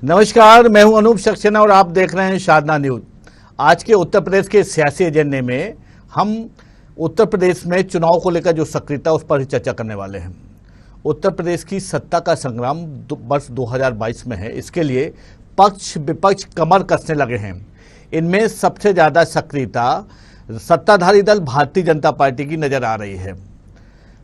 नमस्कार, मैं हूं अनूप सक्सेना और आप देख रहे हैं शादना न्यूज। आज के उत्तर प्रदेश के सियासी एजेंडे में हम उत्तर प्रदेश में चुनाव को लेकर जो सक्रियता उस पर ही चर्चा करने वाले हैं। उत्तर प्रदेश की सत्ता का संग्राम वर्ष 2022 में है। इसके लिए पक्ष विपक्ष कमर कसने लगे हैं। इनमें सबसे ज्यादा सक्रियता सत्ताधारी दल भारतीय जनता पार्टी की नजर आ रही है।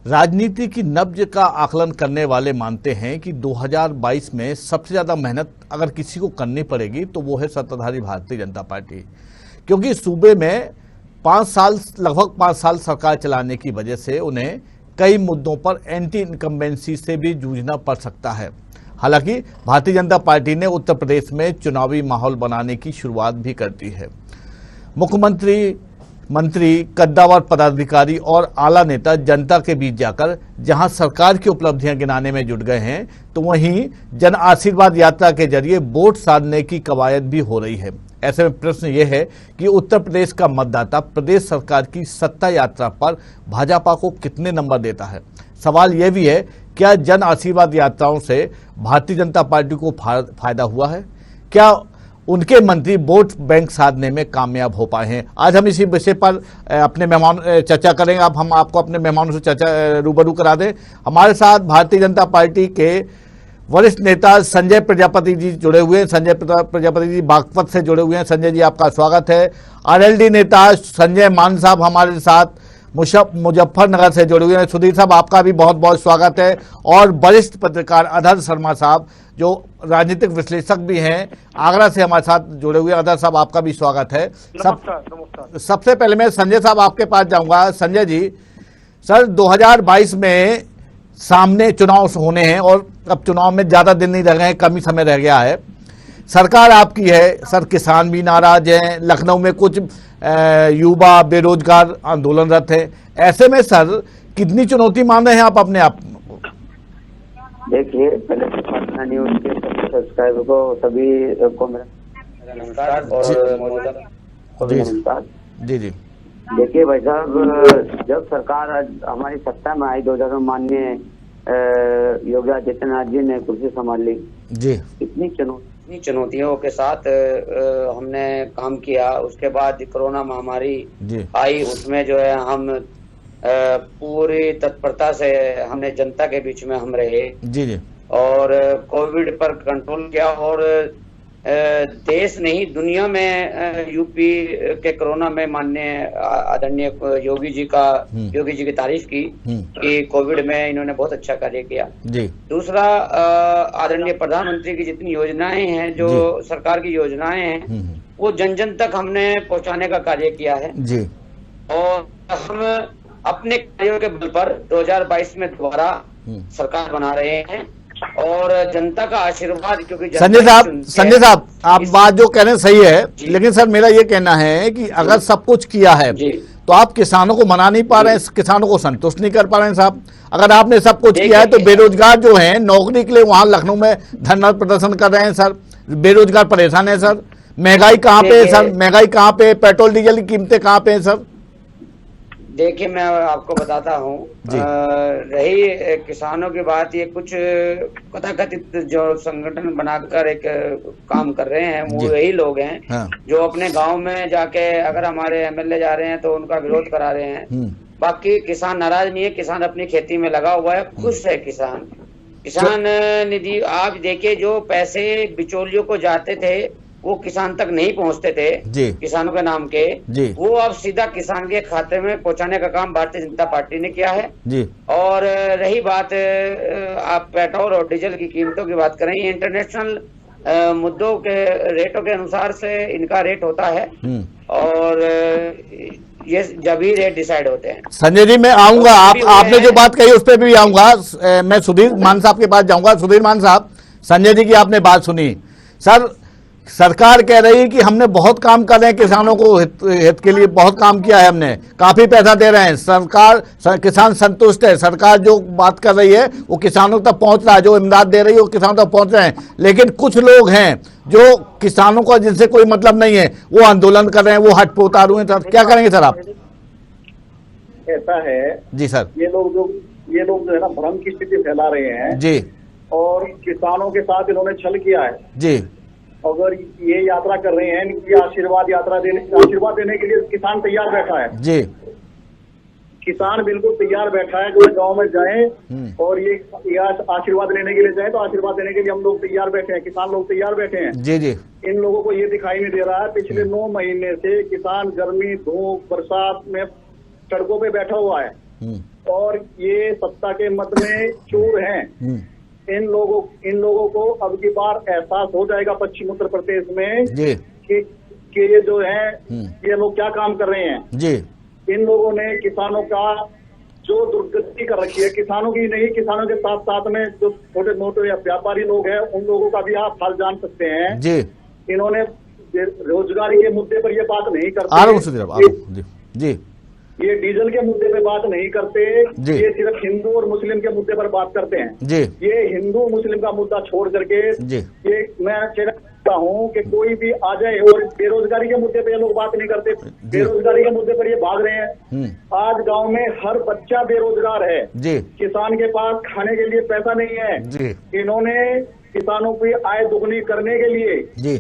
राजनीति की नब्ज का आकलन करने वाले मानते हैं कि 2022 में सबसे ज़्यादा मेहनत अगर किसी को करनी पड़ेगी तो वो है सत्ताधारी भारतीय जनता पार्टी, क्योंकि सूबे में लगभग 5 साल सरकार चलाने की वजह से उन्हें कई मुद्दों पर एंटी इनकम्बेंसी से भी जूझना पड़ सकता है। हालांकि भारतीय जनता पार्टी ने उत्तर प्रदेश में चुनावी माहौल बनाने की शुरुआत भी कर दी है। मुख्यमंत्री, मंत्री, कद्दावर पदाधिकारी और आला नेता जनता के बीच जाकर जहां सरकार की उपलब्धियां गिनाने में जुट गए हैं, तो वहीं जन आशीर्वाद यात्रा के जरिए वोट साधने की कवायद भी हो रही है। ऐसे में प्रश्न ये है कि उत्तर प्रदेश का मतदाता प्रदेश सरकार की सत्ता यात्रा पर भाजपा को कितने नंबर देता है। सवाल यह भी है, क्या जन आशीर्वाद यात्राओं से भारतीय जनता पार्टी को फायदा हुआ है? क्या उनके मंत्री वोट बैंक साधने में कामयाब हो पाए हैं? आज हम इसी विषय पर अपने मेहमान चर्चा करेंगे। अब हम आपको अपने मेहमानों से चर्चा रूबरू करा दें। हमारे साथ भारतीय जनता पार्टी के वरिष्ठ नेता संजय प्रजापति जी जुड़े हुए हैं। संजय प्रजापति जी बागपत से जुड़े हुए हैं। संजय जी, आपका स्वागत है। आरएलडी नेता संजय मान साहब हमारे साथ मुजफ्फरनगर से जुड़े हुए हैं। सुधीर साहब, आपका भी बहुत बहुत स्वागत है। और वरिष्ठ पत्रकार अधर शर्मा साहब, जो राजनीतिक विश्लेषक भी हैं, आगरा से हमारे साथ जुड़े हुए। अधर साहब, आपका भी स्वागत है। सबसे पहले मैं संजय साहब आपके पास जाऊंगा। संजय जी, सर 2022 में सामने चुनाव होने हैं और अब चुनाव में ज्यादा दिन नहीं रह गए हैं, कम ही समय रह गया है। सरकार आपकी है सर, किसान भी नाराज हैं, लखनऊ में कुछ युवा बेरोजगार आंदोलनरत है। ऐसे में सर कितनी चुनौती मान रहे हैं आप अपने आप? देखिए, पहले तो शादना न्यूज के सभी सब्सक्राइबर को, सभी को मेरा नमस्कार और नमस्कार जी जी। देखिए भाई साहब, जब सरकार हमारी सत्ता में आई 2000 में, माननीय योगी आदित्यनाथ जी ने कुर्सी संभाल ली जी, इतनी चुनौतियों के साथ हमने काम किया। उसके बाद कोरोना महामारी आई, उसमें जो है हम पूरी तत्परता से हमने जनता के बीच में हम रहे जी जी, और कोविड पर कंट्रोल किया। और देश नहीं, दुनिया में यूपी के कोरोना में माननीय आदरणीय योगी जी की तारीफ की कि कोविड में इन्होंने बहुत अच्छा कार्य किया जी। दूसरा, आदरणीय प्रधानमंत्री की जितनी योजनाएं हैं, जो सरकार की योजनाएं हैं, वो जन जन तक हमने पहुंचाने का कार्य किया है जी। और हम अपने कार्यों के बल पर 2022 में दोबारा सरकार बना रहे हैं और जनता का आशीर्वाद, क्योंकि संजय साहब आप बात जो कह रहे हैं सही है, लेकिन सर मेरा ये कहना है कि अगर सब कुछ किया है तो आप किसानों को मना नहीं पा रहे हैं, किसानों को संतुष्ट नहीं कर पा रहे हैं साहब। अगर आपने सब कुछ किया है तो बेरोजगार जो हैं नौकरी के लिए वहां लखनऊ में धरना प्रदर्शन कर रहे हैं सर। बेरोजगार परेशान है सर। महंगाई कहाँ पे है सर? महंगाई कहाँ पे? पेट्रोल डीजल की कीमतें कहाँ पे है सर? देखिए, मैं आपको बताता हूँ, रही किसानों की बात, ये कुछ कथाकथित जो संगठन बनाकर एक काम कर रहे हैं, वो यही लोग हैं जो अपने गांव में जाके अगर हमारे एमएलए जा रहे हैं तो उनका विरोध करा रहे हैं। बाकी किसान नाराज नहीं है, किसान अपनी खेती में लगा हुआ है, खुश है किसान। किसान निधि आप देखिए, जो पैसे बिचौलियों को जाते थे वो किसान तक नहीं पहुंचते थे किसानों के नाम के, वो अब सीधा किसान के खाते में पहुंचाने का काम भारतीय जनता पार्टी ने किया है जी। और रही बात, आप पेट्रोल और डीजल की कीमतों की बात करें, इंटरनेशनल मुद्दों के रेटों के अनुसार से इनका रेट होता है और ये जब ही रेट डिसाइड होते हैं। संजय जी, मैं आऊंगा, आपने जो बात कही उस पर भी आऊंगा। मैं सुधीर मान साहब के पास जाऊंगा। सुधीर मान साहब, संजय जी की आपने बात सुनी। सर, सरकार कह रही है कि हमने बहुत काम कर रहे हैं, किसानों को हित के लिए बहुत काम किया है, हमने काफी पैसा दे रहे हैं, किसान संतुष्ट है। सरकार जो बात कर रही है वो किसानों तक पहुंच रहा है, जो इमदाद दे रही है वो किसानों तक पहुंच रहे हैं। लेकिन कुछ लोग हैं जो किसानों का जिनसे कोई मतलब नहीं है, वो आंदोलन कर रहे हैं, वो हट पे उतारू हैं। क्या करेंगे सर आप? ऐसा है जी सर, ये लोग जो है ना भ्रम की स्थिति फैला रहे हैं जी। और किसानों के साथ इन्होंने छल किया है। जी। अगर ये यात्रा कर रहे हैं, इनकी आशीर्वाद देने के लिए किसान तैयार बैठा है। जी। किसान बिल्कुल तैयार बैठा है, जो गांव में जाएं और ये आशीर्वाद लेने के लिए जाएं, तो आशीर्वाद देने के लिए हम लोग तैयार बैठे हैं, किसान लोग तैयार बैठे हैं। जी जी। इन लोगों को ये दिखाई नहीं दे रहा है, पिछले 9 महीने से किसान गर्मी, धूप, बरसात में सड़कों पे बैठा हुआ है और ये सत्ता के मत में चोर हैं। इन लोगों को अब की बार एहसास हो जाएगा पश्चिम उत्तर प्रदेश में जी कि ये जो है ये लोग क्या काम कर रहे हैं। जी। इन लोगों ने किसानों का जो दुर्गति कर रखी है, किसानों की नहीं, किसानों के साथ साथ में जो छोटे मोटे व्यापारी लोग हैं उन लोगों का भी आप हाल जान सकते हैं। जी। इन्होंने रोजगारी के मुद्दे पर ये बात नहीं करते। जी। ये डीजल के मुद्दे पे बात नहीं करते, ये सिर्फ हिंदू और मुस्लिम के मुद्दे पर बात करते हैं। जी। ये हिंदू मुस्लिम का मुद्दा छोड़ करके ये मैं कहता हूँ कि कोई भी आ जाए, और बेरोजगारी के मुद्दे पे ये लोग बात नहीं करते, बेरोजगारी के मुद्दे पर ये भाग रहे हैं। आज गांव में हर बच्चा बेरोजगार है। जी। किसान के पास खाने के लिए पैसा नहीं है। जी। इन्होंने किसानों की आय दुगनी करने के लिए जी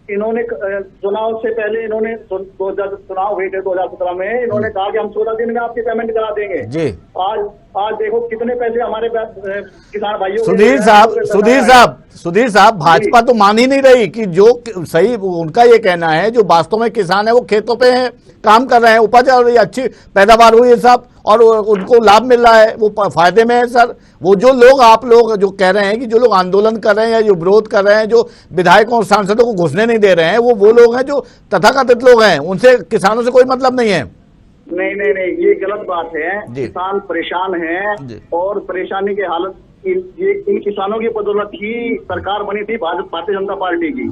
इन्होंने चुनाव से पहले इन्होंने चुनाव हुए थे 2017 में, इन्होंने कहा कि हम 16 दिन में आपकी पेमेंट करा देंगे। जी। आज देखो कितने पैसे हमारे किसान भाइयों। सुधीर साहब भाजपा तो मान ही नहीं रही कि जो सही उनका ये कहना है, जो वास्तव में किसान है वो खेतों पे हैं, काम कर रहे हैं, उपज और अच्छी पैदावार हुई है सब, और उनको लाभ मिल रहा है, वो फायदे में है सर। वो जो लोग आप लोग जो कह रहे हैं कि जो लोग आंदोलन कर रहे हैं या जो विरोध कर रहे हैं, जो विधायकों और सांसदों को घुसने नहीं दे रहे हैं, वो लोग हैं जो तथाकथित लोग हैं, उनसे किसानों से कोई मतलब नहीं है। नहीं, ये गलत बात है। किसान परेशान हैं और परेशानी की हालत इन किसानों की बदौलत ही सरकार बनी थी भारतीय जनता पार्टी की।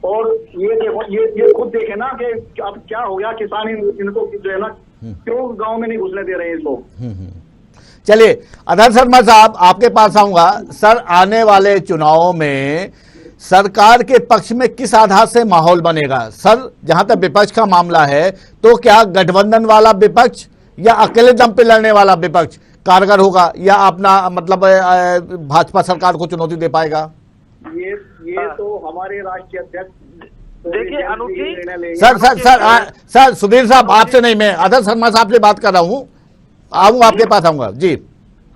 और ये देखो, ये खुद देखे ना कि अब क्या हो गया, किसान इनको जो है ना क्यों गांव में नहीं घुसने दे रहे हैं इस लोग। चलिए अधर शर्मा साहब आपके पास आऊंगा सर। आने वाले चुनावों में सरकार के पक्ष में किस आधार से माहौल बनेगा सर? जहां तक विपक्ष का मामला है, तो क्या गठबंधन वाला विपक्ष या अकेले दम पे लड़ने वाला विपक्ष कारगर होगा, या अपना मतलब भाजपा सरकार को चुनौती दे पाएगा? ये तो हमारे राष्ट्रीय अध्यक्ष देखिए अनुठी सर सुधीर साहब आपसे नहीं, मैं अधर शर्मा साहब से बात कर रहा हूँ, आऊंगा आपके पास आऊंगा जी।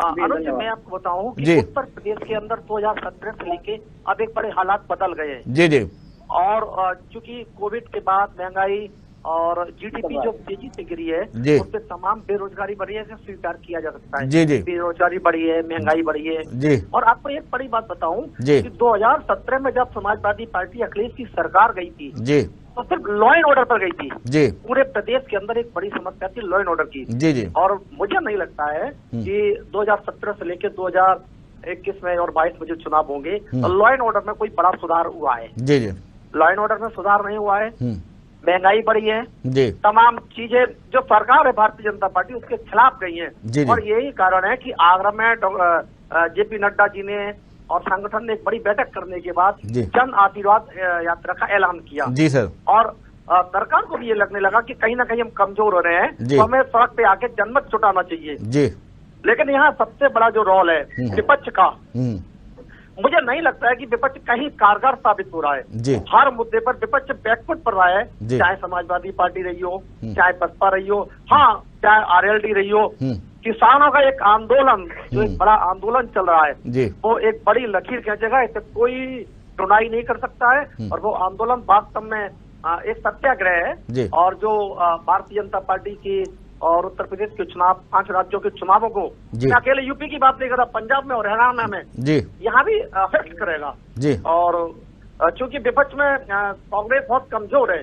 अनुज मैं आपको बताऊं कि उत्तर प्रदेश के अंदर 2017 से लेके अब एक बड़े हालात बदल गए हैं। जी जी। और चूंकि कोविड के बाद महंगाई और जीडीपी जो तेजी से गिरी है, उससे तमाम बेरोजगारी बढ़ी है, इसे स्वीकार किया जा सकता है। जी जी। बेरोजगारी बढ़ी है, महंगाई बढ़ी है। जी। और आपको एक बड़ी बात बताऊं कि 2017 में जब समाजवादी पार्टी अखिलेश की सरकार गई थी जी, तो सिर्फ लॉ एंड ऑर्डर पर गई थी जी। पूरे प्रदेश के अंदर एक बड़ी समस्या थी लॉ एंड ऑर्डर की जी जी। और मुझे नहीं लगता है कि 2017 से लेकर 2021 में और 22 में जो चुनाव होंगे तो लॉ एंड ऑर्डर में कोई बड़ा सुधार हुआ है जी जी। लॉ एंड ऑर्डर में सुधार नहीं हुआ है, महंगाई बढ़ी है जी, तमाम चीजें जो सरकार है भारतीय जनता पार्टी उसके खिलाफ गई है जी। और यही कारण है कि आगरा में जेपी नड्डा जी ने और संगठन ने एक बड़ी बैठक करने के बाद जन आशीर्वाद यात्रा का ऐलान किया जी सर। और सरकार को भी ये लगने लगा कि कहीं ना कहीं हम कमजोर हो रहे हैं, तो हमें सड़क पे आके जनमत जुटाना चाहिए जी। लेकिन यहाँ सबसे बड़ा जो रोल है विपक्ष का, मुझे नहीं लगता है कि विपक्ष कहीं कारगर साबित हो रहा है जी। हर मुद्दे पर विपक्ष बैकफुट पर रहा है, चाहे समाजवादी पार्टी रही हो, चाहे बसपा रही हो, हाँ चाहे आरएलडी रही हो। किसानों का एक आंदोलन जो एक बड़ा आंदोलन चल रहा है जी, वो एक बड़ी लकीर खींचेगा, इसे कोई सुनाई नहीं कर सकता है। और वो आंदोलन वास्तव में एक सत्याग्रह है। और जो भारतीय जनता पार्टी की और उत्तर प्रदेश के चुनाव 5 राज्यों के चुनावों को, मैं अकेले यूपी की बात नहीं कर रहा, पंजाब में और हरियाणा में जी, यहाँ भी अफेक्ट करेगा जी। और चूंकि विपक्ष में कांग्रेस बहुत कमजोर है,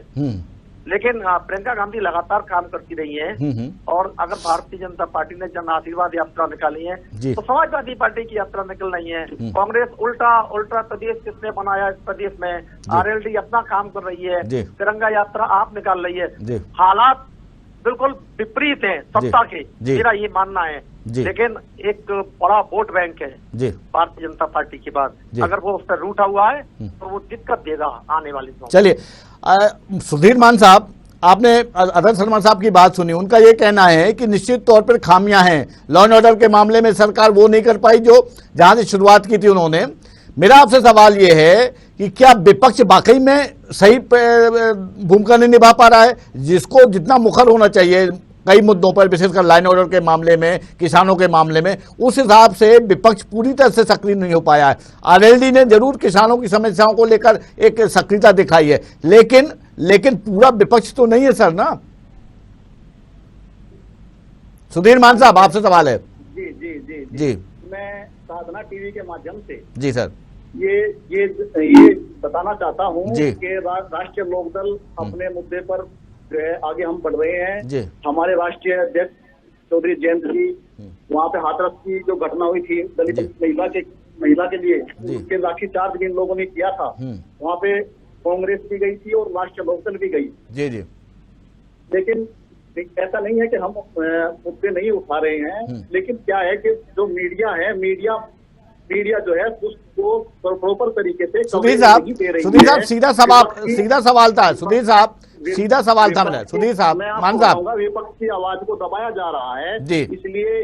लेकिन प्रियंका गांधी लगातार काम करती रही है। और अगर भारतीय जनता पार्टी ने जन आशीर्वाद यात्रा निकाली है तो समाजवादी पार्टी की यात्रा निकल रही है। कांग्रेस उल्टा प्रदेश किसने बनाया इस प्रदेश में, आरएलडी अपना काम कर रही है, तिरंगा यात्रा आप निकाल रही है। हालात बिल्कुल विपरीत है सत्ता के, मेरा ये मानना है। लेकिन एक बड़ा वोट बैंक है भारतीय जनता पार्टी के बाद, अगर वो उस पर रूठा हुआ है तो वो दिक्कत देगा आने वाली। चलिए सुधीर मान साहब, आपने अदर सलमान साहब की बात सुनी, उनका ये कहना है कि निश्चित तौर पर खामियां हैं लॉ एंड ऑर्डर के मामले में, सरकार वो नहीं कर पाई जो जहां से शुरुआत की थी उन्होंने। मेरा आपसे सवाल ये है कि क्या विपक्ष वाकई में सही भूमिका नहीं निभा पा रहा है, जिसको जितना मुखर होना चाहिए कई मुद्दों पर, विशेषकर लॉ एंड ऑर्डर के मामले में, किसानों के मामले में, उस हिसाब से विपक्ष पूरी तरह से सक्रिय नहीं हो पाया है। आरएलडी ने जरूर किसानों की समस्याओं को लेकर एक सक्रियता दिखाई है, लेकिन पूरा विपक्ष तो नहीं है सर ना। सुधीर मान साहब, आपसे सवाल है। जी जी जी जी, मैं साधना टीवी के माध्यम से जी सर ये बताना चाहता हूँ कि राष्ट्रीय लोकदल अपने मुद्दे पर जो है आगे हम बढ़ रहे हैं। हमारे राष्ट्रीय अध्यक्ष चौधरी जयंत जी, वहाँ पे हाथरस की जो घटना हुई थी दलित महिला के लिए, उसके लाठी चार्ज इन लोगों ने किया था, वहाँ पे कांग्रेस भी गई थी और राष्ट्रीय लोकदल भी गई। जी जी। लेकिन ऐसा नहीं है कि हम मुद्दे नहीं उठा रहे हैं, लेकिन क्या है कि जो मीडिया है, मीडिया जो है उसको प्रॉपर तरीके से सुधीर साहब सीधा सवाल था सुधीर साहब मेरा। सुधीर साहब, मान साहब, विपक्ष की आवाज को दबाया जा रहा है, इसलिए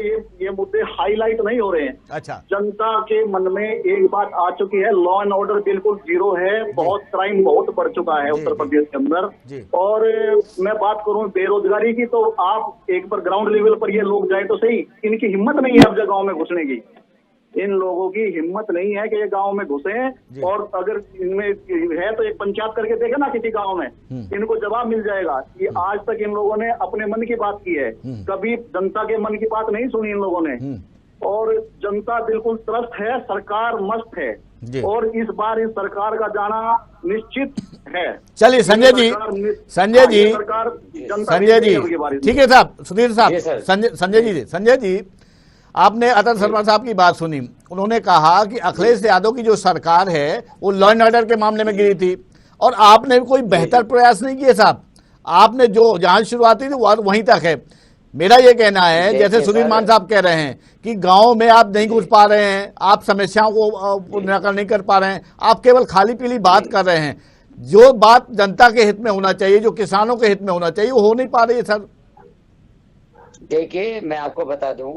ये मुद्दे हाईलाइट नहीं हो रहे हैं। अच्छा, जनता के मन में एक बात आ चुकी है, लॉ एंड ऑर्डर बिल्कुल जीरो है, बहुत क्राइम बहुत बढ़ चुका है उत्तर प्रदेश के अंदर। और मैं बात करूं बेरोजगारी की, तो आप एक बार ग्राउंड लेवल पर ये लोग जाए तो सही, इनकी हिम्मत नहीं है अब जगहों में घुसने की। इन लोगों की हिम्मत नहीं है कि ये गांव में घुसे, और अगर इनमें है तो एक पंचायत करके देखे ना किसी गांव में, इनको जवाब मिल जाएगा। ये आज तक इन लोगों ने अपने मन की बात की है, कभी जनता के मन की बात नहीं सुनी इन लोगों ने। और जनता बिल्कुल त्रस्त है, सरकार मस्त है, और इस बार इस सरकार का जाना निश्चित है। चलिए संजय जी, ठीक है साहब, सुधीर साहब, संजय जी, आपने अदर सलमान साहब की बात सुनी। उन्होंने कहा कि अखिलेश यादव की जो सरकार है वो लॉ एंड ऑर्डर के मामले में गिरी थी, और आपने कोई बेहतर प्रयास नहीं किए साहब। आपने जो जहां शुरुआत थी वहीं तक है। मेरा ये कहना है, जैसे सुधीर मान साहब कह रहे हैं कि गांव में आप नहीं घुस पा रहे हैं, आप समस्याओं को निराकरण नहीं कर पा रहे हैं, आप केवल खाली पीली बात कर रहे हैं। जो बात जनता के हित में होना चाहिए, जो किसानों के हित में होना चाहिए, वो हो नहीं पा रही है सर। देखिए, मैं आपको बता दूं,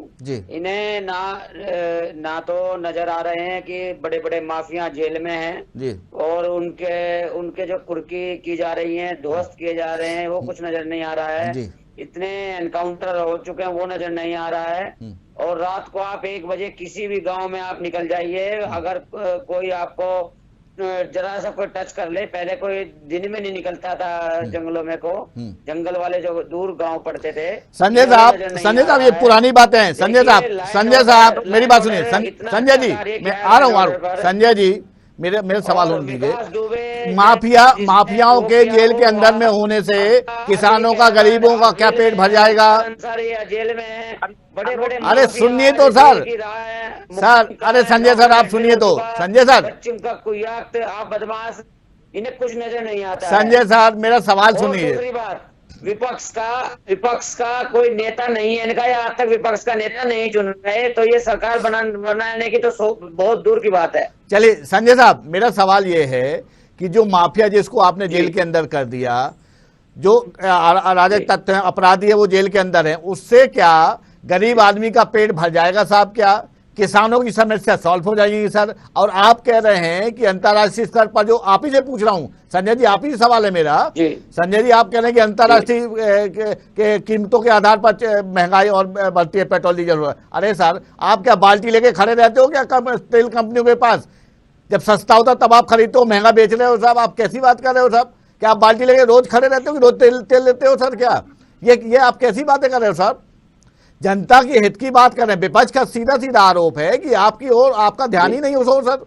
इन्हें ना तो नजर आ रहे हैं कि बड़े बड़े माफिया जेल में हैं, और उनके जो कुर्की की जा रही है, ध्वस्त किए जा रहे हैं, वो कुछ नजर नहीं आ रहा है। इतने एनकाउंटर हो चुके हैं, वो नजर नहीं आ रहा है। और रात को आप 1 बजे किसी भी गांव में आप निकल जाइए, अगर कोई आपको जरा सा कोई टच कर ले, पहले कोई दिन में नहीं निकलता था जंगलों में को, जंगल वाले जो दूर गांव पड़ते थे। संजय साहब, ये पुरानी बातें हैं। संजय साहब मेरी बात सुनिए। संजय जी, मैं आ रहा हूँ। संजय जी, मेरे सवाल होने दीजिए। माफियाओं के जेल के अंदर में होने से किसानों का, गरीबों का क्या पेट भर जाएगा? जेल में बड़े अरे सुनिए तो सर, अरे संजय सर, आप सुनिए तो। संजय सर, का कुयाक्त, आप बदमाश, इन्हें कुछ नजर नहीं आता। संजय सर, मेरा सवाल सुनिए। दूसरी बात, विपक्ष का कोई नेता नहीं है इनका, आज तक विपक्ष का नेता नहीं चुन रहे, तो ये सरकार बनाने की तो बहुत दूर की बात है। चलिए संजय साहब, मेरा सवाल ये है कि जो माफिया जिसको आपने जेल के अंदर कर दिया, जो अराजक तत्व है, अपराधी है, वो जेल के अंदर है, उससे क्या गरीब आदमी का पेट भर जाएगा साहब? क्या किसानों की समस्या सॉल्व हो जाएगी सर? और आप कह रहे हैं कि अंतर्राष्ट्रीय स्तर पर, जो आप ही से पूछ रहा हूं संजय जी, आप ही सवाल है मेरा। संजय जी, आप कह रहे हैं कि अंतर्राष्ट्रीय कीमतों के आधार पर महंगाई और बढ़ती है पेट्रोल डीजल। अरे सर, आप क्या बाल्टी लेके खड़े रहते हो क्या तेल कंपनियों के पास? जब सस्ता होता तब आप खरीदते हो, महंगा बेच रहे हो साहब। आप कैसी बात कर रहे हो साहब? क्या आप बाल्टी लेके रोज खड़े रहते हो कि रोज तेल लेते हो सर? क्या ये आप कैसी बातें कर रहे हो साहब? जनता के हित की बात कर रहे हैं। विपक्ष का सीधा आरोप है कि आपकी ओर आपका ध्यान ही नहीं हो सर।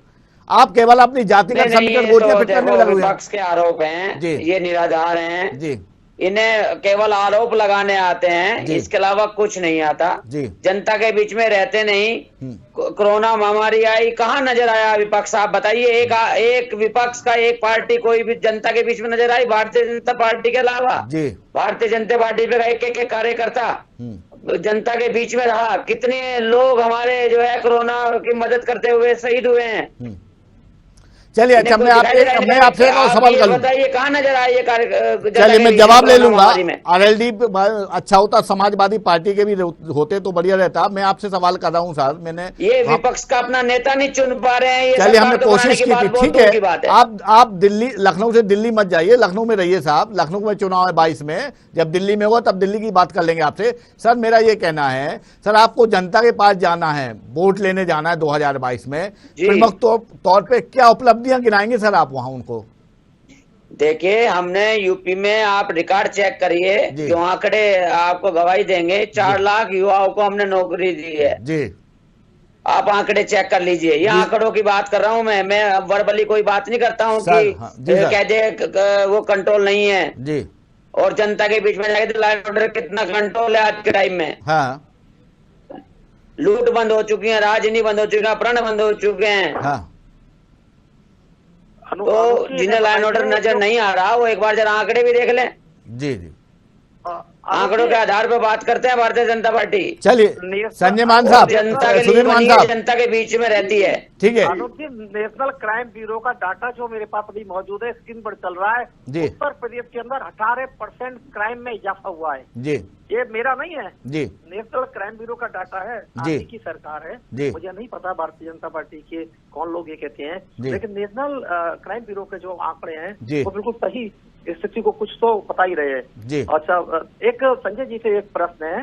आप केवल अपनी जातिगत समीकरण गोटियां फिट करने में लगे हुए हैं। विपक्ष के आरोप हैं, ये निराधार हैं जी। इन्हें केवल आरोप लगाने आते हैं, इसके अलावा कुछ नहीं आता। जनता के बीच में रहते नहीं। कोरोना महामारी आई, कहाँ नजर आया विपक्ष? आप बताइए, एक विपक्ष का एक पार्टी कोई भी जनता के बीच में नजर आई? भारतीय जनता पार्टी के अलावा भारतीय जनता पार्टी पे एक कार्यकर्ता जनता के बीच में रहा। कितने लोग हमारे जो है कोरोना की मदद करते हुए शहीद हुए हैं। चलिए अच्छा, मैं आपसे एक और सवाल करूं, बताइए कहाँ नजर आए ये कार्य? चलिए मैं जवाब ले लूंगा। आरएलडी अच्छा होता, समाजवादी पार्टी के भी होते तो बढ़िया रहता। मैं आपसे सवाल कर रहा हूं सर, मैंने ये विपक्ष का अपना नेता नहीं चुन पा रहे हैं, चलिए हमने कोशिश की थी, ठीक है। आप दिल्ली, लखनऊ से दिल्ली मत जाइए, लखनऊ में रहिए साहब। लखनऊ में चुनाव है 22 में, जब दिल्ली में होगा तब दिल्ली की बात कर लेंगे आपसे। सर मेरा ये कहना है सर, आपको जनता के पास जाना है, वोट लेने जाना है 2022 में, प्रमुख तौर पे क्या उपलब्धियां गिनाएंगे सर आप वहां उनको? देखिए, हमने यूपी में, आप रिकॉर्ड चेक करिए, जो आंकड़े आपको गवाही देंगे, 4 लाख युवाओं को हमने नौकरी दी है जी। आप आंकड़े चेक कर लीजिए, ये आंकड़ों की बात कर रहा हूं मैं वर्बली कोई बात नहीं करता हूं कि कह दे वो कंट्रोल नहीं है जी। और जनता के बीच में जाके लॉ एंड ऑर्डर कितना कंट्रोल है आज के टाइम में। हाँ। लूट बंद हो चुकी है, राजनीति बंद हो चुकी है, अपहरण बंद हो चुके हैं। हाँ। तो जिन्हें लॉ एंड ऑर्डर नजर नहीं आ रहा, वो एक बार जरा आंकड़े भी देख लें जी जी। आंकड़ों के आधार पर बात करते हैं भारतीय जनता पार्टी। चलिए संजय मान साहब, सुधीर मान साहब, जनता के बीच में रहती है, ठीक है। नेशनल क्राइम ब्यूरो का डाटा जो मेरे पास अभी मौजूद है, स्क्रीन पर चल रहा है, उत्तर प्रदेश के अंदर 18% क्राइम में इजाफा हुआ है जी। ये मेरा नहीं है जी, नेशनल क्राइम ब्यूरो का डाटा है, आगे की सरकार है जी। मुझे नहीं पता भारतीय जनता पार्टी के कौन लोग ये कहते हैं, लेकिन नेशनल क्राइम ब्यूरो के जो आंकड़े हैं वो बिल्कुल सही स्थिति को कुछ तो बता ही रहे हैं जी। अच्छा, एक संजय जी से एक प्रश्न है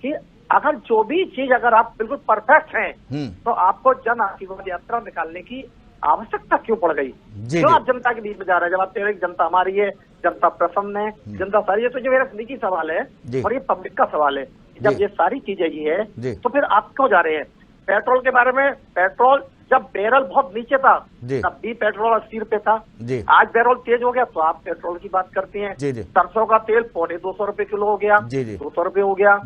कि अगर जो भी चीज अगर आप बिल्कुल परफेक्ट हैं तो आपको जन आशीर्वाद यात्रा निकालने की आवश्यकता क्यों पड़ गई? क्यों आप जनता के बीच में जा रहे हैं? जब आप कह रहे जनता हमारी है, जनता प्रसन्न है, जनता सारी है, तो जो मेरा निजी सवाल है और ये पब्लिक का सवाल है, जब ये सारी चीजें ये है तो फिर आप क्यों जा रहे हैं? पेट्रोल के बारे में, पेट्रोल जब बैरल बहुत नीचे था तब भी पेट्रोल 80 रुपए था, आज बैरल तेज हो गया तो आप पेट्रोल की बात करते हैं। सरसों का तेल 250 रुपए किलो हो गया, 200 रुपए हो गया,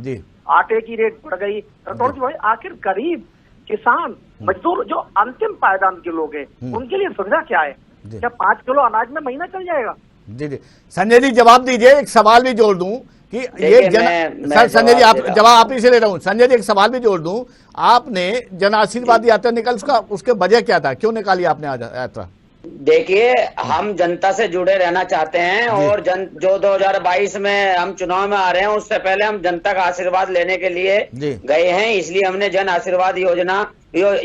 आटे की रेट बढ़ गई, पेट्रोल की। आखिर गरीब किसान मजदूर जो अंतिम पायदान के लोग हैं उनके लिए सुविधा क्या है? क्या 5 किलो अनाज में महीना चल जाएगा? जी जी। संजय जी जवाब दीजिए, एक सवाल भी जोड़ दूं कि ये सर संजय जी आप जवाब आप ही से ले रहा हूँ। संजय जी एक सवाल भी जोड़ दूं, आपने जन आशीर्वाद यात्रा निकल, उसके वजह क्या था, क्यों निकाली आपने यात्रा? देखिए, हम जनता से जुड़े रहना चाहते हैं और जो 2022 में हम चुनाव में आ रहे हैं उससे पहले हम जनता का आशीर्वाद लेने के लिए गए हैं, इसलिए हमने जन आशीर्वाद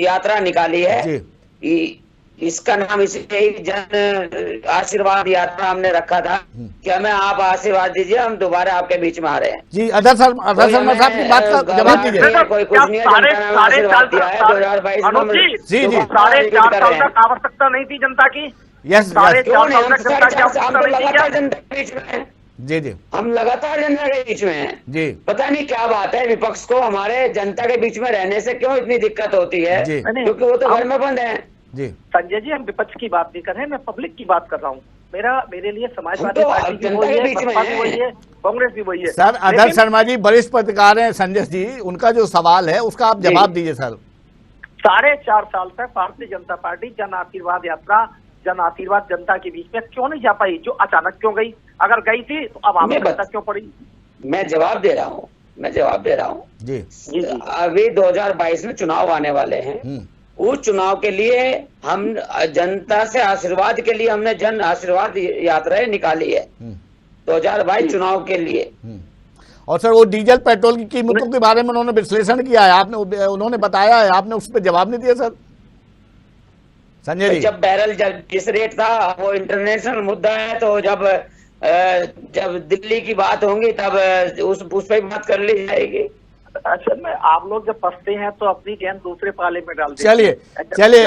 यात्रा निकाली है। इसका नाम इसलिए जन आशीर्वाद यात्रा हमने रखा था कि हमें आप आशीर्वाद दीजिए, हम दोबारा आपके बीच में आ रहे हैं जी। अदर शर्मा साहब की बात का जवाब दीजिए। कोई कुछ नहीं है, जनता ने आशीर्वाद दिया है 2022 में जी जी। 4.5 साल तक आवश्यकता नहीं थी जनता की, यस, हम लगातार जनता के बीच में हैं जी जी, हम लगातार जनता के बीच में हैं जी। पता नहीं क्या बात है, विपक्ष को हमारे जनता के बीच में रहने से क्यों इतनी दिक्कत होती है, क्योंकि वो तो घर में बंद है जी। संजय जी हम विपक्ष की बात नहीं कर रहे हैं, मैं पब्लिक की बात कर रहा हूँ। मेरे लिए समाजवादी पार्टी भी वही है, बसपा भी वही है, कांग्रेस भी वही है। सर आदर्श शर्मा जी वरिष्ठ पत्रकार हैं, संजय जी उनका जो सवाल है उसका आप जवाब दीजिए सर। 4.5 साल तक भारतीय जनता पार्टी जन आशीर्वाद यात्रा, जन आशीर्वाद जनता के बीच में क्यों नहीं जा पाई? जो अचानक क्यों गई? अगर गई थी तो अब आवश्यकता क्यों पड़ी? मैं जवाब दे रहा हूँ जी। अभी 2022 में चुनाव आने वाले हैं, उस चुनाव के लिए हम जनता से आशीर्वाद के लिए हमने जन आशीर्वाद यात्राएं निकाली है 2022 चुनाव के लिए। और सर वो डीजल पेट्रोल की कीमतों के बारे में उन्होंने विश्लेषण किया है, आपने उन्होंने बताया है, आपने उस पर जवाब नहीं दिया सर संजय जी। जब बैरल जिस रेट था वो इंटरनेशनल मुद्दा है, तो जब दिल्ली की बात होगी तब उस पर बात कर ली जाएगी। असल में आप लोग जब फंसते हैं तो अपनी गेंद दूसरे पाले में डाल देते हैं। चलिए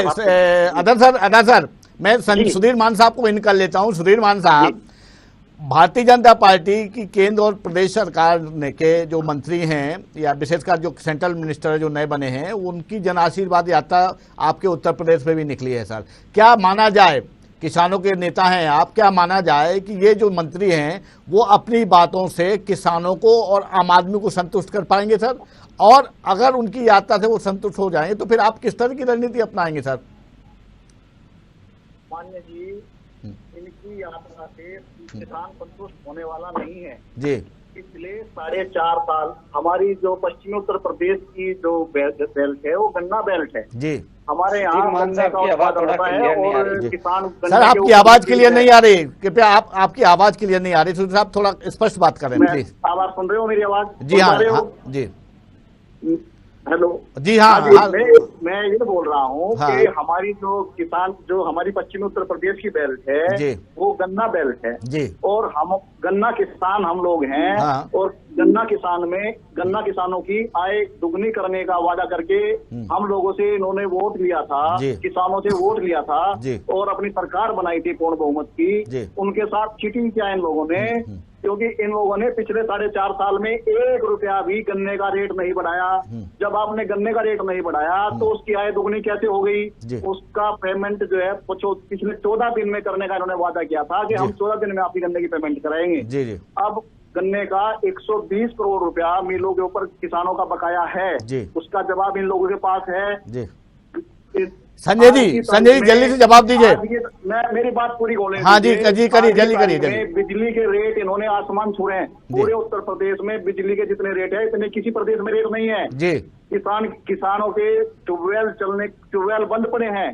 अदर सर मैं सुधीर मान साहब को इन कर लेता हूं। सुधीर मान साहब, भारतीय जनता पार्टी की केंद्र और प्रदेश सरकार ने के जो मंत्री हैं या विशेषकर जो सेंट्रल मिनिस्टर जो नए बने हैं, उनकी जन आशीर्वाद यात्रा आपके उत्तर प्रदेश में भी निकली है सर। क्या माना जाए, किसानों के नेता हैं आप, क्या माना जाए कि ये जो मंत्री हैं वो अपनी बातों से किसानों को और आम आदमी को संतुष्ट कर पाएंगे सर? और अगर उनकी यात्रा से वो संतुष्ट हो जाएंगे तो फिर आप किस तरह की रणनीति अपनाएंगे सर? मान्य जी, इनकी यात्रा से किसान संतुष्ट होने वाला नहीं है जी। पिछले 4.5 साल हमारी जो पश्चिमी उत्तर प्रदेश की जो बेल्ट है वो गन्ना बेल्ट है जी। हमारे यहाँ गन्ने का उत्पादन होता है और किसान सर आपकी आवाज क्लियर नहीं आ रही, कृपया आपकी आवाज क्लियर नहीं आ रही, सुधीर साहब थोड़ा स्पष्ट बात करें प्लीज। आप सुन रहे हो मेरी आवाज? जी हाँ जी हेलो जी हाँ, मैं ये बोल रहा हूँ कि हमारी जो किसान जो हमारी पश्चिमी उत्तर प्रदेश की बेल्ट है वो गन्ना बेल्ट है जी। और हम गन्ना किसान हम लोग हैं और गन्ना किसानों की आय दुगनी करने का वादा करके हम लोगों से इन्होंने वोट लिया था, किसानों से वोट लिया था और अपनी सरकार बनाई थी पूर्ण बहुमत की। उनके साथ चीटिंग किया इन लोगों ने, क्योंकि इन लोगों ने पिछले 4.5 साल में 1 रुपया भी गन्ने का रेट नहीं बढ़ाया। जब आपने गन्ने का रेट नहीं बढ़ाया तो उसकी आय दुगनी कैसे हो गई? उसका पेमेंट जो है पिछले 14 दिन में करने का इन्होंने वादा किया था कि हम 14 दिन में आपकी गन्ने की पेमेंट कराएंगे। अब गन्ने का 120 करोड़ रुपया मिलों के ऊपर किसानों का बकाया है, उसका जवाब इन लोगों के पास है। संजय जी जल्दी से जवाब दीजिए। मेरी बात पूरी बोले। हाँ जी करिए जल्दी करिए। बिजली के रेट इन्होंने आसमान छुए हैं। पूरे उत्तर प्रदेश में बिजली के जितने रेट है इतने किसी प्रदेश में रेट नहीं है जी। किसानों के ट्यूबवेल बंद पड़े हैं,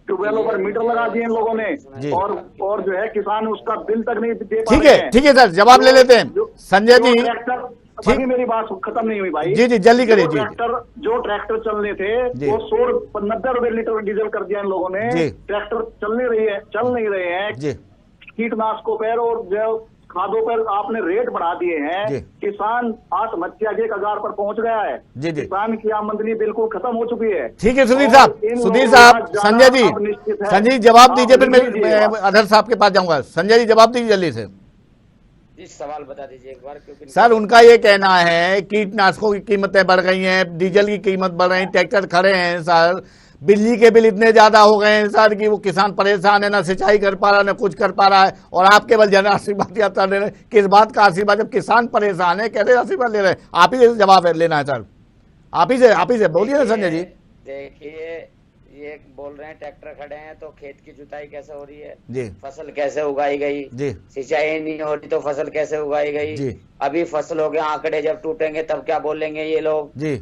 ट्यूबवेलों पर मीटर लगा दिए इन लोगों ने और जो है किसान उसका बिल तक नहीं दे पा रहे हैं। ठीक है सर, जवाब ले लेते हैं संजय जी। ठीक, मेरी बात खत्म नहीं हुई भाई। जी जल्दी करिए। जो ट्रैक्टर चलने थे वो 90 रुपए लीटर डीजल कर दिया इन लोगों ने। ट्रैक्टर चल नहीं रहे हैं। कीटनाशकों पर और जो खादों पर आपने रेट बढ़ा दिए हैं। किसान आत्महत्या के कगार पर पहुंच गया है। किसान की आमदनी बिल्कुल खत्म हो चुकी है। ठीक है सुधीर साहब संजय जी जवाब दीजिए, फिर मैं अधर साहब के पास जाऊंगा। संजय जी जवाब दीजिए जल्दी से। सवाल बता दीजिए एक बार, क्योंकि सर उनका ये कहना है कीटनाशकों की कीमतें बढ़ गई हैं, डीजल की कीमत बढ़ रही है, ट्रैक्टर खड़े हैं सर, बिजली के बिल इतने ज्यादा हो गए हैं सर कि वो किसान परेशान है, ना सिंचाई कर पा रहा है ना कुछ कर पा रहा है, और आप केवल जन आशीर्वाद यात्रा ले रहे हैं। किस बात का आशीर्वाद? जब किसान परेशान है कैसे आशीर्वाद ले रहे हैं? आप ही से जवाब लेना है सर, आप ही से बोलिए ना संजय जी। देखिए ये बोल रहे हैं ट्रैक्टर खड़े हैं तो खेत की जुताई कैसे हो रही है जी, फसल कैसे उगाई गई जी, सिंचाई नहीं हो रही तो फसल कैसे उगाई गई जी, अभी फसलों के आंकड़े जब टूटेंगे तब क्या बोलेंगे ये लोग जी,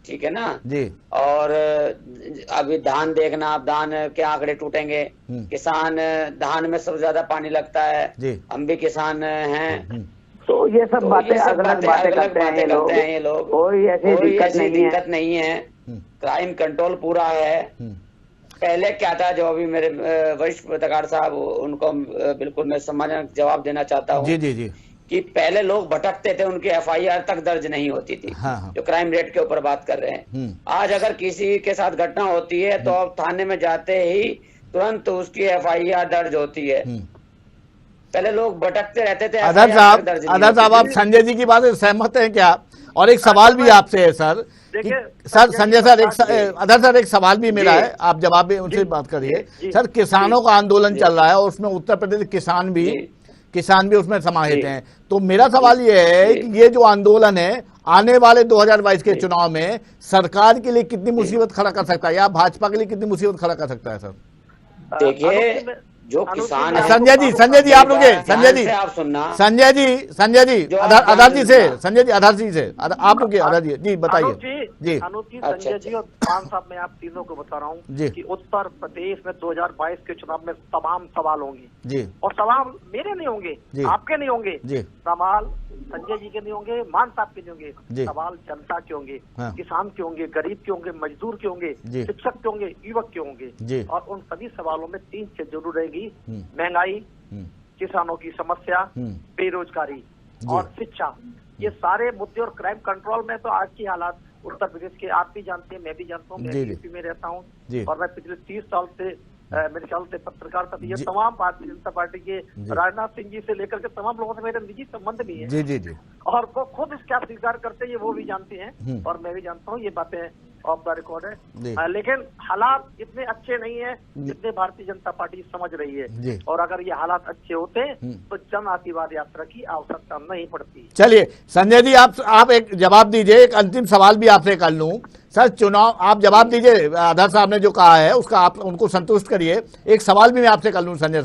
ठीक है ना जी। और अभी धान देखना, आप धान के आंकड़े टूटेंगे, किसान धान में सबसे ज्यादा पानी लगता है जी, हम भी किसान हैं, तो ये सब बातें अलग बातें करते हैं ये लोग। कोई ऐसी दिक्कत नहीं है। क्राइम कंट्रोल पूरा है। पहले क्या था, जो अभी मेरे वरिष्ठ पत्रकार साहब उनको बिल्कुल मैं सम्मानजनक जवाब देना चाहता हूँ जी, कि पहले लोग भटकते थे, उनकी FIR तक दर्ज नहीं होती थी। जो क्राइम रेट के ऊपर बात कर रहे हैं, आज अगर किसी के साथ घटना होती है तो अब थाने में जाते ही तुरंत उसकी FIR दर्ज होती है। पहले लोग भटकते रहते थे। आदर साहब आप संजय जी की बात से सहमत हैं क्या? और एक सवाल भी आपसे है sir, sir Sanjay sir other sir एक सवाल भी मेरा है, आप जवाब भी उनसे बात करिए। सर किसानों का आंदोलन चल रहा है और उसमें उत्तर प्रदेश किसान भी उसमें समाहित हैं, तो मेरा सवाल ये है कि ये जो आंदोलन है आने वाले 2022 के चुनाव में सरकार के लिए कितनी मुसीबत खड़ा कर सकता है या भाजपा के लिए कितनी मुसीबत खड़ा कर सकता है सर? देखिए जो किसान संजय जी आप रुके। संजय जी आप सुनना। संजय जी आधार जी से आप रुके। आधार जी बताइए जी। संजय जी और खान साहब, मैं आप तीनों को बता रहा हूँ कि उत्तर प्रदेश में 2022 के चुनाव में तमाम सवाल होंगे जी, और सवाल मेरे नहीं होंगे, आपके नहीं होंगे जी, सवाल संजय जी के नहीं होंगे, मान साहब के नहीं होंगे, सवाल जनता के होंगे, किसान के होंगे, गरीब के होंगे, मजदूर के होंगे, शिक्षक के होंगे, युवक के होंगे। और उन सभी सवालों में 3 चीज जरूर रहेगी: महंगाई, किसानों की समस्या, बेरोजगारी और शिक्षा। ये सारे मुद्दे। और क्राइम कंट्रोल में तो आज की हालात उत्तर प्रदेश के आप भी जानते हैं, मैं भी जानता हूँ, मैं यूपी में रहता हूँ और मैं पिछले 30 साल से मेरे ख्याल से पत्रकार था। ये तमाम भारतीय जनता पार्टी के राजनाथ सिंह जी से लेकर के तमाम लोगों से मेरे निजी संबंध भी है जी, और वो खुद इसका स्वीकार करते हैं, वो भी जानते हैं और मैं भी जानता हूँ। ये बातें ऑफ द रिकॉर्ड है। लेकिन हालात इतने अच्छे नहीं है जितने भारतीय जनता पार्टी समझ रही है, और अगर ये हालात अच्छे होते तो जन आशीर्वाद यात्रा की आवश्यकता नहीं पड़ती। चलिए संजय जी आप एक जवाब दीजिए, एक अंतिम सवाल भी आपसे कर लूं सर। चुनाव आप जवाब दीजिए, आधार साहब ने जो कहा है उसका आप उनको संतुष्ट करिए। एक सवाल भी मैं आपसे कर लूं संजय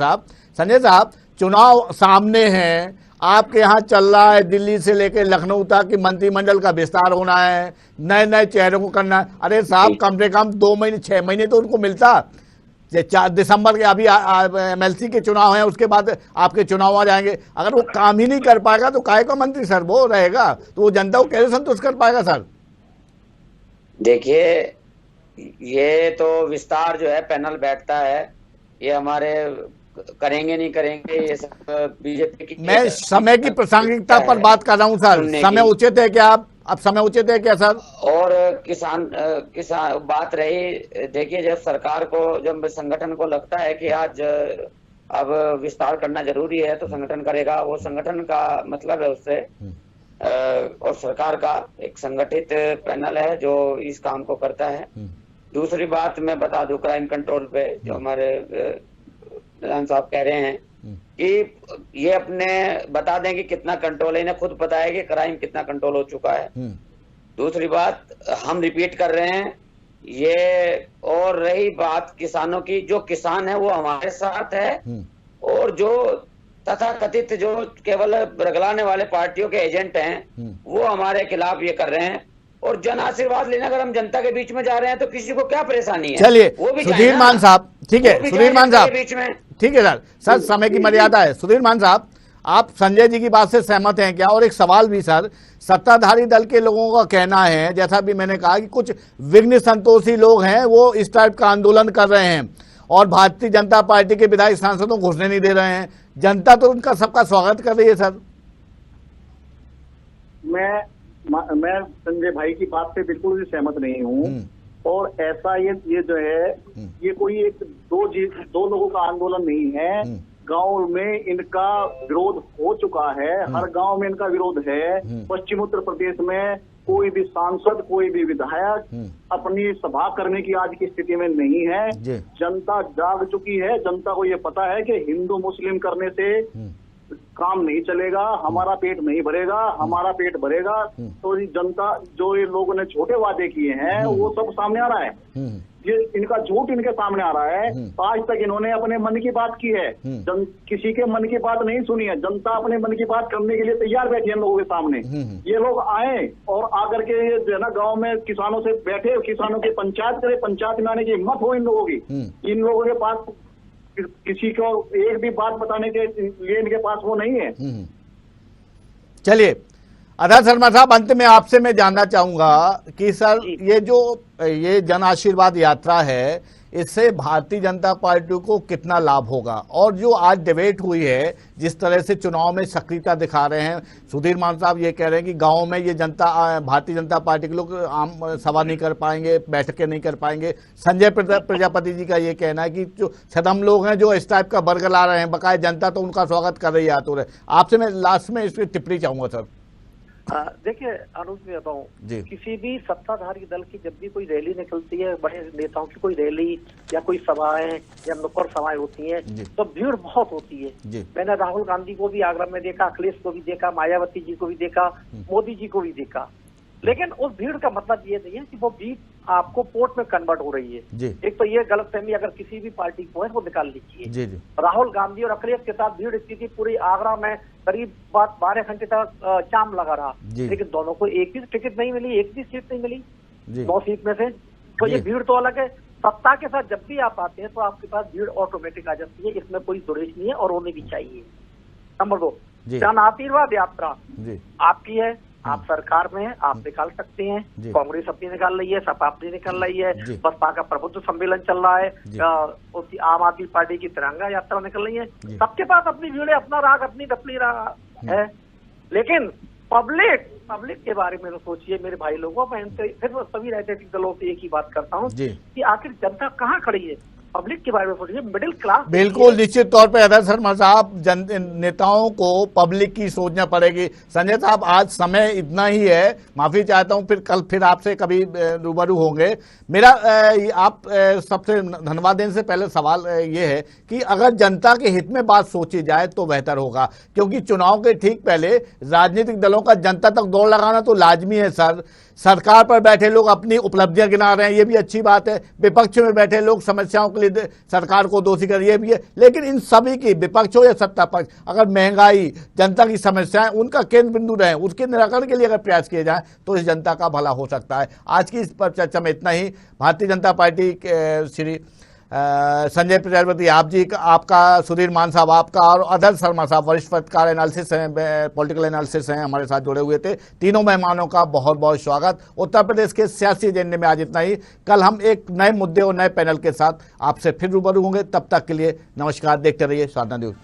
साहब, चुनाव सामने हैं आपके यहाँ चल रहा है दिल्ली से लेकर लखनऊ तक कि मंत्रिमंडल का विस्तार होना है, नए नए चेहरों को करना है। अरे साहब, कम से कम 2 महीने 6 महीने तो उनको मिलता। 4 दिसंबर के अभी MLC के चुनाव हैं, उसके बाद आपके चुनाव आ जाएंगे। अगर वो काम ही नहीं कर पाएगा तो काहे का मंत्री सर वो रहेगा, तो वो जनता को कैसे संतुष्ट कर पाएगा सर? देखिए, ये तो विस्तार जो है पैनल बैठता है, ये हमारे करेंगे नहीं करेंगे ये सब बीजेपी की। मैं समय की प्रासंगिकता पर बात कर रहा हूँ सर, समय उचित है क्या? अब समय उचित है क्या सर? और किसान बात रही, देखिए जब सरकार को, जब संगठन को लगता है कि आज अब विस्तार करना जरूरी है तो संगठन करेगा। वो संगठन का मतलब है उससे और सरकार का एक संगठित पैनल है जो इस काम को करता है। दूसरी बात मैं बता दूं, क्राइम कंट्रोल पे जो हमारे प्रधान साहब कह रहे हैं कि ये अपने बता दें कि कितना कंट्रोल है, इन्हें खुद पता है कि क्राइम कितना कंट्रोल हो चुका है। दूसरी बात हम रिपीट कर रहे हैं ये। और रही बात किसानों की, जो किसान है वो हमारे साथ है और जो तथा कथित जो केवल रगलाने वाले पार्टियों के एजेंट हैं वो हमारे खिलाफ ये कर रहे हैं। और जन आशीर्वाद लेने अगर हम जनता के बीच में जा रहे हैं तो किसी को क्या परेशानी है? चलिए सुधीर मान साहब, ठीक है सुधीर मान साहब, बीच में ठीक है सर समय की मर्यादा है। सुधीर मान साहब, आप संजय जी की बात से सहमत हैं क्या? और एक सवाल भी सर, सत्ताधारी दल के लोगों का कहना है, जैसा भी मैंने कहा कि कुछ विघ्न संतोषी लोग हैं वो इस टाइप का आंदोलन कर रहे हैं और भारतीय जनता पार्टी के विधायक सांसदों को घुसने नहीं दे रहे हैं। जनता तो उनका सबका स्वागत कर रही है सर। मैं संजय भाई की बात से बिल्कुल भी सहमत नहीं हूँ। और ऐसा ये जो है ये कोई एक दो लोगों का आंदोलन नहीं है। गांव में इनका विरोध हो चुका है, हर गांव में इनका विरोध है। पश्चिम उत्तर प्रदेश में कोई भी सांसद, कोई भी विधायक अपनी सभा करने की आज की स्थिति में नहीं है। जनता जाग चुकी है, जनता को ये पता है कि हिंदू मुस्लिम करने से काम नहीं चलेगा, हमारा पेट नहीं भरेगा, हमारा पेट भरेगा। तो ये जनता, जो ये लोगों ने छोटे वादे किए हैं वो सब सामने आ रहा है। ये इनका झूठ इनके सामने आ रहा है। आज तक इन्होंने अपने मन की बात की है, किसी के मन की बात नहीं सुनी है। जनता अपने मन की बात करने के लिए तैयार बैठी है लोगों के सामने। ये लोग आए और आकर के ये जो है ना गाँव में किसानों से बैठे, किसानों की पंचायत करे, पंचायत में आने की हिम्मत हो इन लोगों की। इन लोगों के पास किसी को एक भी बात बताने के लिए इनके पास वो नहीं है। चलिए आधार शर्मा साहब, अंत में आपसे मैं जानना चाहूंगा कि सर ये जन आशीर्वाद यात्रा है, इससे भारतीय जनता पार्टी को कितना लाभ होगा? और जो आज डिबेट हुई है, जिस तरह से चुनाव में सक्रियता दिखा रहे हैं, सुधीर मान साहब ये कह रहे हैं कि गांव में ये जनता, भारतीय जनता पार्टी के लोग आम सभा नहीं कर पाएंगे, बैठकें नहीं कर पाएंगे। संजय प्रजापति जी का ये कहना है कि जो सदम लोग हैं जो इस टाइप का बरगला रहे हैं, बकाया जनता तो उनका स्वागत कर रही है आतुर है। आपसे मैं लास्ट में इसकी टिप्पणी चाहूंगा सर। देखिए अनुज, मैं बताऊँ, किसी भी सत्ताधारी दल की जब भी कोई रैली निकलती है, बड़े नेताओं की कोई रैली या कोई सभाएं या नुक्कड़ सभाएं होती हैं, तो भीड़ बहुत होती है। मैंने राहुल गांधी को भी आगरा में देखा, अखिलेश को भी देखा, मायावती जी को भी देखा, मोदी जी को भी देखा। लेकिन उस भीड़ का मतलब ये नहीं है कि वो भीड़ आपको वोट में कन्वर्ट हो रही है। एक तो ये गलतफहमी अगर किसी भी पार्टी को है वो निकाल लीजिए। राहुल गांधी और अखिलेश के साथ भीड़ स्थिति पूरी आगरा में करीब 12 घंटे तक जाम लगा रहा, लेकिन दोनों को एक भी टिकट नहीं मिली, एक भी सीट नहीं मिली 9 सीट में से। तो ये भीड़ तो अलग है। सत्ता के साथ जब भी आप आते हैं तो आपके पास भीड़ ऑटोमेटिक आ जाती है, इसमें कोई दुरेश नहीं है और होनी भी चाहिए। नंबर 2, जन आशीर्वाद यात्रा आपकी है, आप सरकार में हैं, आप निकाल सकते हैं। कांग्रेस अपनी निकाल रही है, सपा अपनी निकाल रही है, बसपा का प्रबुद्ध सम्मेलन चल रहा है, उसकी आम आदमी पार्टी की तिरंगा यात्रा निकल रही है। सबके पास अपनी भीड़ है, अपना राग, अपनी डपली रहा है। लेकिन पब्लिक के बारे में तो सोचिए मेरे भाई लोगों। मैं फिर सभी राजनीतिक दलों से एक ही बात करता हूँ कि आखिर जनता कहाँ खड़ी है, पब्लिक के बारे में सोचिए, मिडिल क्लास। बिल्कुल निश्चित तौर पे आधार शर्मा साहब, नेताओं को पब्लिक की सोचना पड़ेगी। संजय साहब, आज समय इतना ही है, माफी चाहता हूं, फिर कल फिर आपसे कभी रूबरू होंगे। मेरा आप सबसे धन्यवाद देने से पहले सवाल ये है कि अगर जनता के हित में बात सोची जाए तो बेहतर होगा, क्योंकि चुनाव के ठीक पहले राजनीतिक दलों का जनता तक दौड़ लगाना तो लाजमी है सर। सरकार पर बैठे लोग अपनी उपलब्धियां गिना रहे हैं, ये भी अच्छी बात है। विपक्ष में बैठे लोग समस्याओं लिए सरकार को दोषी कर, ये भी है। लेकिन इन सभी की, विपक्ष हो या सत्ता पक्ष, अगर महंगाई, जनता की समस्याएं, उनका केंद्र बिंदु रहे, उसके निराकरण के लिए अगर प्रयास किए जाए तो इस जनता का भला हो सकता है। आज की इस पर चर्चा में इतना ही। भारतीय जनता पार्टी के श्री संजय प्रजापति आप जी, आपका, सुधीर मान साहब आपका, और अदर शर्मा साहब वरिष्ठ पत्रकार एनालिसिस हैं, पॉलिटिकल एनालिसिस हैं, हमारे साथ जुड़े हुए थे। तीनों मेहमानों का बहुत बहुत स्वागत। उत्तर प्रदेश के सियासी एजेंडे में आज इतना ही। कल हम एक नए मुद्दे और नए पैनल के साथ आपसे फिर रूबरू होंगे। तब तक के लिए नमस्कार। देखते रहिए साधना न्यूज।